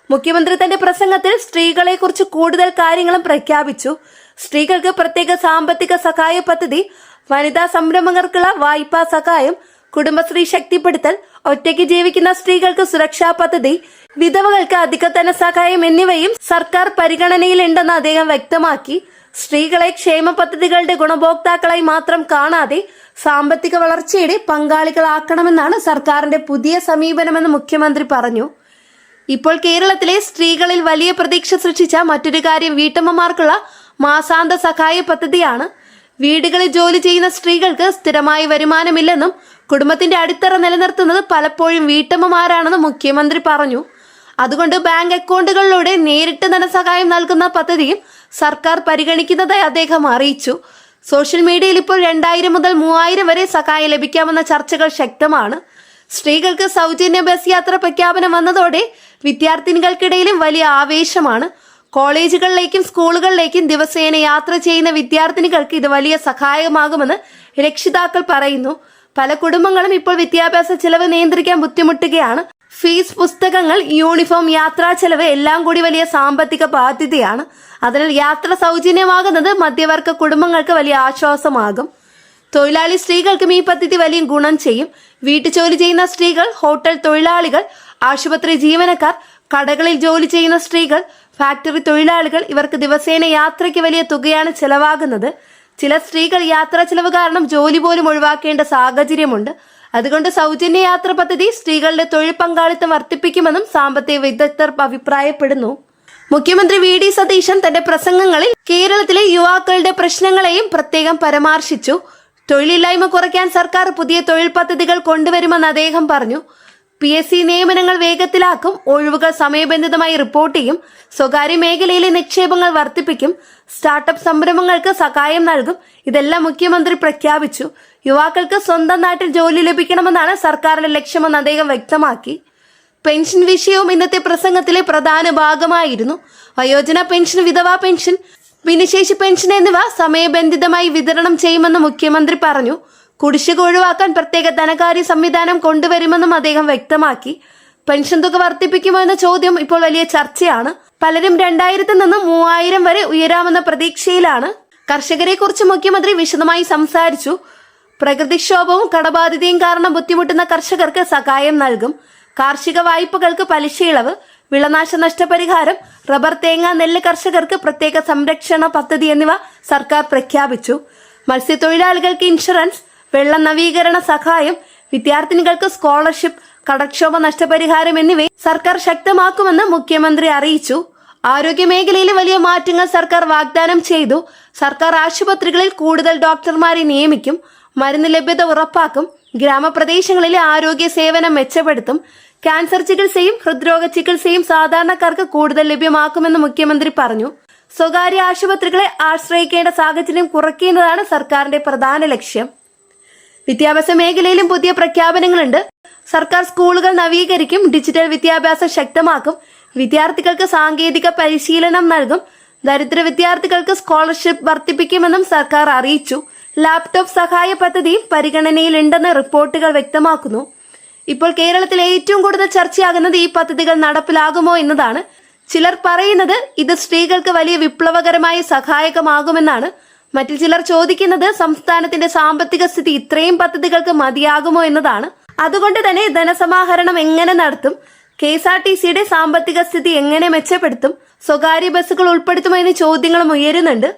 മുഖ്യമന്ത്രി തന്റെ പ്രസംഗത്തിൽ സ്ത്രീകളെ കുറിച്ച് കൂടുതൽ കാര്യങ്ങളും പ്രഖ്യാപിച്ചു. സ്ത്രീകൾക്ക് പ്രത്യേക സാമ്പത്തിക സഹായ പദ്ധതി, വനിതാ സംരംഭകർക്കുള്ള വായ്പാ സഹായം, കുടുംബശ്രീ ശക്തിപ്പെടുത്തൽ, ഒറ്റയ്ക്ക് ജീവിക്കുന്ന സ്ത്രീകൾക്ക് സുരക്ഷാ പദ്ധതി, വിധവകൾക്ക് അധിക ധനസഹായം എന്നിവയും സർക്കാർ പരിഗണനയിലുണ്ടെന്ന് അദ്ദേഹം വ്യക്തമാക്കി. സ്ത്രീകളെ ക്ഷേമ പദ്ധതികളുടെ ഗുണഭോക്താക്കളായി മാത്രം കാണാതെ സാമ്പത്തിക വളർച്ചയുടെ പങ്കാളികളാക്കണമെന്നാണ് സർക്കാരിന്റെ പുതിയ സമീപനമെന്ന് മുഖ്യമന്ത്രി പറഞ്ഞു. ഇപ്പോൾ കേരളത്തിലെ സ്ത്രീകളിൽ വലിയ പ്രതീക്ഷ സൃഷ്ടിച്ച മറ്റൊരു കാര്യം വീട്ടമ്മമാർക്കുള്ള മാസാന്ത സഹായ പദ്ധതിയാണ്. വീടുകളിൽ ജോലി ചെയ്യുന്ന സ്ത്രീകൾക്ക് സ്ഥിരമായി വരുമാനമില്ലെന്നും കുടുംബത്തിന്റെ അടിത്തറ നിലനിർത്തുന്നത് പലപ്പോഴും വീട്ടമ്മമാരാണെന്നും മുഖ്യമന്ത്രി പറഞ്ഞു. അതുകൊണ്ട് ബാങ്ക് അക്കൗണ്ടുകളിലൂടെ നേരിട്ട് ധനസഹായം നൽകുന്ന പദ്ധതിയും സർക്കാർ പരിഗണിക്കുന്നതായി അദ്ദേഹം അറിയിച്ചു. സോഷ്യൽ മീഡിയയിൽ ഇപ്പോൾ 2000 മുതൽ 3000 വരെ സഹായം ലഭിക്കാമെന്ന ചർച്ചകൾ ശക്തമാണ്. സ്ത്രീകൾക്ക് സൗജന്യ ബസ് യാത്ര പ്രഖ്യാപനം വന്നതോടെ വിദ്യാർത്ഥിനികൾക്കിടയിലും വലിയ ആവേശമാണ്. കോളേജുകളിലേക്കും സ്കൂളുകളിലേക്കും ദിവസേന യാത്ര ചെയ്യുന്ന വിദ്യാർത്ഥിനികൾക്ക് ഇത് വലിയ സഹായമാകുമെന്ന് രക്ഷിതാക്കൾ പറയുന്നു. പല കുടുംബങ്ങളും ഇപ്പോൾ വിദ്യാഭ്യാസ ചെലവ് നിയന്ത്രിക്കാൻ ബുദ്ധിമുട്ടുകയാണ്. ഫീസ്, പുസ്തകങ്ങൾ, യൂണിഫോം, യാത്രാ ചെലവ് എല്ലാം കൂടി വലിയ സാമ്പത്തിക ബാധ്യതയാണ്. അതിനാൽ യാത്ര സൗജന്യമാകുന്നത് മധ്യവർഗ കുടുംബങ്ങൾക്ക് വലിയ ആശ്വാസമാകും. തൊഴിലാളി സ്ത്രീകൾക്കും ഈ പദ്ധതി വലിയ ഗുണം ചെയ്യും. വീട്ടുജോലി ചെയ്യുന്ന സ്ത്രീകൾ, ഹോട്ടൽ തൊഴിലാളികൾ, ആശുപത്രി ജീവനക്കാർ, കടകളിൽ ജോലി ചെയ്യുന്ന സ്ത്രീകൾ, ഫാക്ടറി തൊഴിലാളികൾ ഇവർക്ക് ദിവസേന യാത്രയ്ക്ക് വലിയ തുകയാണ് ചെലവാകുന്നത്. ചില സ്ത്രീകൾ യാത്രാ ചെലവ് കാരണം ജോലി പോലും ഒഴിവാക്കേണ്ട സാഹചര്യമുണ്ട്. അതുകൊണ്ട് സൗജന്യ യാത്ര പദ്ധതി സ്ത്രീകളുടെ തൊഴിൽ പങ്കാളിത്തം വർദ്ധിപ്പിക്കുമെന്നും സാമ്പത്തിക വിദഗ്ധർ അഭിപ്രായപ്പെടുന്നു. മുഖ്യമന്ത്രി വി ഡി സതീശൻ തന്റെ പ്രസംഗങ്ങളിൽ കേരളത്തിലെ യുവാക്കളുടെ പ്രശ്നങ്ങളെയും പ്രത്യേകം പരാമർശിച്ചു. തൊഴിലില്ലായ്മ കുറയ്ക്കാൻ സർക്കാർ പുതിയ തൊഴിൽ പദ്ധതികൾ കൊണ്ടുവരുമെന്ന് അദ്ദേഹം പറഞ്ഞു. PSC നിയമനങ്ങൾ വേഗത്തിലാക്കും, ഒഴിവുകൾ സമയബന്ധിതമായി റിപ്പോർട്ട് ചെയ്യും, സ്വകാര്യ മേഖലയിലെ നിക്ഷേപങ്ങൾ വർദ്ധിപ്പിക്കും, സ്റ്റാർട്ടപ്പ് സംരംഭങ്ങൾക്ക് സഹായം നൽകും. ഇതെല്ലാം മുഖ്യമന്ത്രി പ്രഖ്യാപിച്ചു. യുവാക്കൾക്ക് സ്വന്തം നാട്ടിൽ ജോലി ലഭിക്കണമെന്നാണ് സർക്കാരിന്റെ ലക്ഷ്യമെന്ന് അദ്ദേഹം വ്യക്തമാക്കി. പെൻഷൻ വിഷയവും ഇന്നത്തെ പ്രസംഗത്തിലെ പ്രധാന ഭാഗമായിരുന്നു. വയോജന പെൻഷൻ, വിധവാ പെൻഷൻ, ഭിന്നശേഷി പെൻഷൻ എന്നിവ സമയബന്ധിതമായി വിതരണം ചെയ്യുമെന്ന് മുഖ്യമന്ത്രി പറഞ്ഞു. കുടിശ്ശിക ഒഴിവാക്കാൻ പ്രത്യേക ധനകാര്യ സംവിധാനം കൊണ്ടുവരുമെന്നും അദ്ദേഹം വ്യക്തമാക്കി. പെൻഷൻ തുക വർദ്ധിപ്പിക്കുമോ എന്ന ചോദ്യം ഇപ്പോൾ വലിയ ചർച്ചയാണ്. പലരും 2000 നിന്ന് 3000 വരെ ഉയരാമെന്ന പ്രതീക്ഷയിലാണ്. കർഷകരെ കുറിച്ച് മുഖ്യമന്ത്രി വിശദമായി സംസാരിച്ചു. പ്രകൃതിക്ഷോഭവും കടബാധ്യതയും കാരണം ബുദ്ധിമുട്ടുന്ന കർഷകർക്ക് സഹായം നൽകും. കാർഷിക വായ്പകൾക്ക് പലിശ ഇളവ്, വിളനാശ നഷ്ടപരിഹാരം, റബ്ബർ, തേങ്ങ, നെല്ല് കർഷകർക്ക് പ്രത്യേക സംരക്ഷണ പദ്ധതി എന്നിവ സർക്കാർ പ്രഖ്യാപിച്ചു. മത്സ്യത്തൊഴിലാളികൾക്ക് ഇൻഷുറൻസ്, വെള്ള നവീകരണ സഹായം, വിദ്യാർത്ഥിനികൾക്ക് സ്കോളർഷിപ്പ്, കടക്ഷോഭ നഷ്ടപരിഹാരം എന്നിവ സർക്കാർ ശക്തമാക്കുമെന്ന് മുഖ്യമന്ത്രി അറിയിച്ചു. ആരോഗ്യ മേഖലയിൽ വലിയ മാറ്റങ്ങൾ സർക്കാർ വാഗ്ദാനം ചെയ്തു. സർക്കാർ ആശുപത്രികളിൽ കൂടുതൽ ഡോക്ടർമാരെ നിയമിക്കും, മരുന്ന് ലഭ്യത ഉറപ്പാക്കും, ഗ്രാമപ്രദേശങ്ങളിലെ ആരോഗ്യ സേവനം മെച്ചപ്പെടുത്തും, ക്യാൻസർ ചികിത്സയും ഹൃദ്രോഗ ചികിത്സയും സാധാരണക്കാർക്ക് കൂടുതൽ ലഭ്യമാക്കുമെന്ന് മുഖ്യമന്ത്രി പറഞ്ഞു. സ്വകാര്യ ആശുപത്രികളെ ആശ്രയിക്കേണ്ട സാഹചര്യം കുറയ്ക്കുന്നതാണ് സർക്കാരിന്റെ പ്രധാന ലക്ഷ്യം. വിദ്യാഭ്യാസ മേഖലയിലും പുതിയ പ്രഖ്യാപനങ്ങളുണ്ട്. സർക്കാർ സ്കൂളുകൾ നവീകരിക്കും, ഡിജിറ്റൽ വിദ്യാഭ്യാസം ശക്തമാക്കും, വിദ്യാർത്ഥികൾക്ക് സാങ്കേതിക പരിശീലനം നൽകും, ദരിദ്ര വിദ്യാർത്ഥികൾക്ക് സ്കോളർഷിപ്പ് വർദ്ധിപ്പിക്കുമെന്നും സർക്കാർ അറിയിച്ചു. ലാപ്ടോപ്പ് സഹായ പദ്ധതിയും പരിഗണനയിലുണ്ടെന്ന് റിപ്പോർട്ടുകൾ വ്യക്തമാക്കുന്നു. ഇപ്പോൾ കേരളത്തിൽ ഏറ്റവും കൂടുതൽ ചർച്ചയാകുന്നത് ഈ പദ്ധതികൾ നടപ്പിലാകുമോ എന്നതാണ്. ചിലർ പറയുന്നത് ഇത് സ്ത്രീകൾക്ക് വലിയ വിപ്ലവകരമായ സഹായകമാകുമെന്നാണ്. മറ്റു ചിലർ ചോദിക്കുന്നത് സംസ്ഥാനത്തിന്റെ സാമ്പത്തിക സ്ഥിതി ഇത്രയും പദ്ധതികൾക്ക് മതിയാകുമോ എന്നതാണ്. അതുകൊണ്ട് തന്നെ ധനസമാഹരണം എങ്ങനെ നടത്തും, KSRTCയുടെ സാമ്പത്തിക സ്ഥിതി എങ്ങനെ മെച്ചപ്പെടുത്തും, സ്വകാര്യ ബസ്സുകൾ ഉൾപ്പെടുത്തുമോ എന്ന ചോദ്യങ്ങളും ഉയരുന്നുണ്ട്.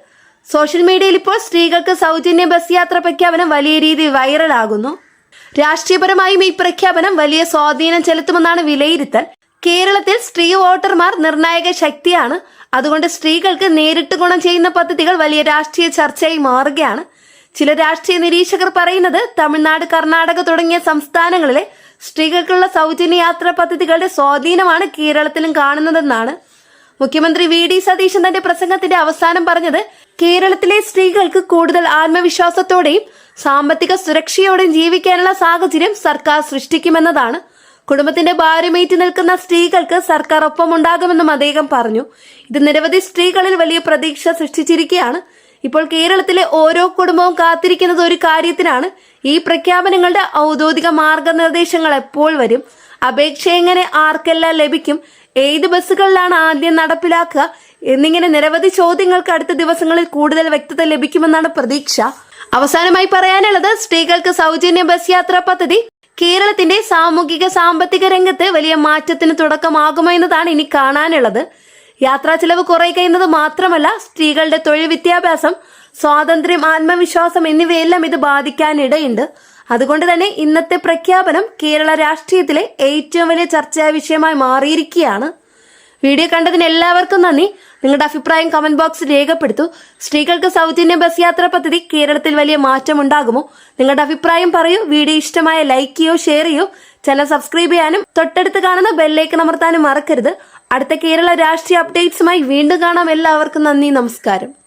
സോഷ്യൽ മീഡിയയിൽ ഇപ്പോൾ സ്ത്രീകൾക്ക് സൗജന്യ ബസ് യാത്ര പ്രഖ്യാപനം വലിയ രീതിയിൽ വൈറലാകുന്നു. രാഷ്ട്രീയപരമായും ഈ പ്രഖ്യാപനം വലിയ സ്വാധീനം ചെലുത്തുമെന്നാണ് വിലയിരുത്തൽ. കേരളത്തിൽ സ്ത്രീ വോട്ടർമാർ നിർണായക ശക്തിയാണ്. അതുകൊണ്ട് സ്ത്രീകൾക്ക് നേരിട്ട് ഗുണം ചെയ്യുന്ന പദ്ധതികൾ വലിയ രാഷ്ട്രീയ ചർച്ചയായി മാറുകയാണ്. ചില രാഷ്ട്രീയ നിരീക്ഷകർ പറയുന്നത് തമിഴ്നാട്, കർണാടക തുടങ്ങിയ സംസ്ഥാനങ്ങളിലെ സ്ത്രീകൾക്കുള്ള സൗജന്യ യാത്രാ പദ്ധതികളുടെ സ്വാധീനമാണ് കേരളത്തിലും കാണുന്നതെന്നാണ്. മുഖ്യമന്ത്രി വി ഡി സതീശൻ തന്റെ പ്രസംഗത്തിന്റെ അവസാനം പറഞ്ഞത് കേരളത്തിലെ സ്ത്രീകൾക്ക് കൂടുതൽ ആത്മവിശ്വാസത്തോടെയും സാമ്പത്തിക സുരക്ഷയോടെയും ജീവിക്കാനുള്ള സാഹചര്യം സർക്കാർ സൃഷ്ടിക്കുമെന്നതാണ്. കുടുംബത്തിന്റെ ഭാരമേറ്റ് നിൽക്കുന്ന സ്ത്രീകൾക്ക് സർക്കാർ ഒപ്പമുണ്ടാകുമെന്നും അദ്ദേഹം പറഞ്ഞു. ഇത് നിരവധി സ്ത്രീകളിൽ വലിയ പ്രതീക്ഷ സൃഷ്ടിച്ചിരിക്കുകയാണ്. ഇപ്പോൾ കേരളത്തിലെ ഓരോ കുടുംബവും കാത്തിരിക്കുന്നത് ഒരു കാര്യത്തിനാണ്. ഈ പ്രഖ്യാപനങ്ങളുടെ ഔദ്യോഗിക മാർഗനിർദ്ദേശങ്ങൾ എപ്പോൾ വരും, അപേക്ഷ എങ്ങനെ ആർക്കെല്ലാം ലഭിക്കും, ഏത് ബസ്സുകളിലാണ് ആദ്യം നടപ്പിലാക്കുക എന്നിങ്ങനെ നിരവധി ചോദ്യങ്ങൾക്ക് അടുത്ത ദിവസങ്ങളിൽ കൂടുതൽ വ്യക്തത ലഭിക്കുമെന്നാണ് പ്രതീക്ഷ. അവസാനമായി പറയാനുള്ളത്, സ്ത്രീകൾക്ക് സൗജന്യ ബസ് യാത്രാ പദ്ധതി കേരളത്തിന്റെ സാമൂഹിക സാമ്പത്തിക രംഗത്ത് വലിയ മാറ്റത്തിന് തുടക്കമാകുമോ എന്നതാണ് ഇനി കാണാനുള്ളത്. യാത്രാ ചെലവ് കുറയുക എന്നത് മാത്രമല്ല, സ്ത്രീകളുടെ തൊഴിൽ, വിദ്യാഭ്യാസം, സ്വാതന്ത്ര്യം, ആത്മവിശ്വാസം എന്നിവയെല്ലാം ഇത് ബാധിക്കാനിടയുണ്ട്. അതുകൊണ്ട് തന്നെ ഇന്നത്തെ പ്രഖ്യാപനം കേരള രാഷ്ട്രീയത്തിലെ ഏറ്റവും വലിയ ചർച്ചാ വിഷയമായി മാറിയിരിക്കുകയാണ്. വീഡിയോ കണ്ടതിന് എല്ലാവർക്കും നന്ദി. നിങ്ങളുടെ അഭിപ്രായം കമന്റ് ബോക്സിൽ രേഖപ്പെടുത്തൂ. സ്ത്രീകൾക്ക് സൗജന്യ ബസ് യാത്രാ പദ്ധതി കേരളത്തിൽ വലിയ മാറ്റം ഉണ്ടാകുമോ? നിങ്ങളുടെ അഭിപ്രായം പറയൂ. വീഡിയോ ഇഷ്ടമായ ലൈക്ക് ചെയ്യോ, ഷെയർ ചെയ്യോ. ചാനൽ സബ്സ്ക്രൈബ് ചെയ്യാനും തൊട്ടടുത്ത് കാണുന്ന ബെല്ലൈക്കൺ അമർത്താനും മറക്കരുത്. അടുത്ത കേരള രാഷ്ട്രീയ അപ്ഡേറ്റ്സുമായി വീണ്ടും കാണാം. എല്ലാവർക്കും നന്ദി, നമസ്കാരം.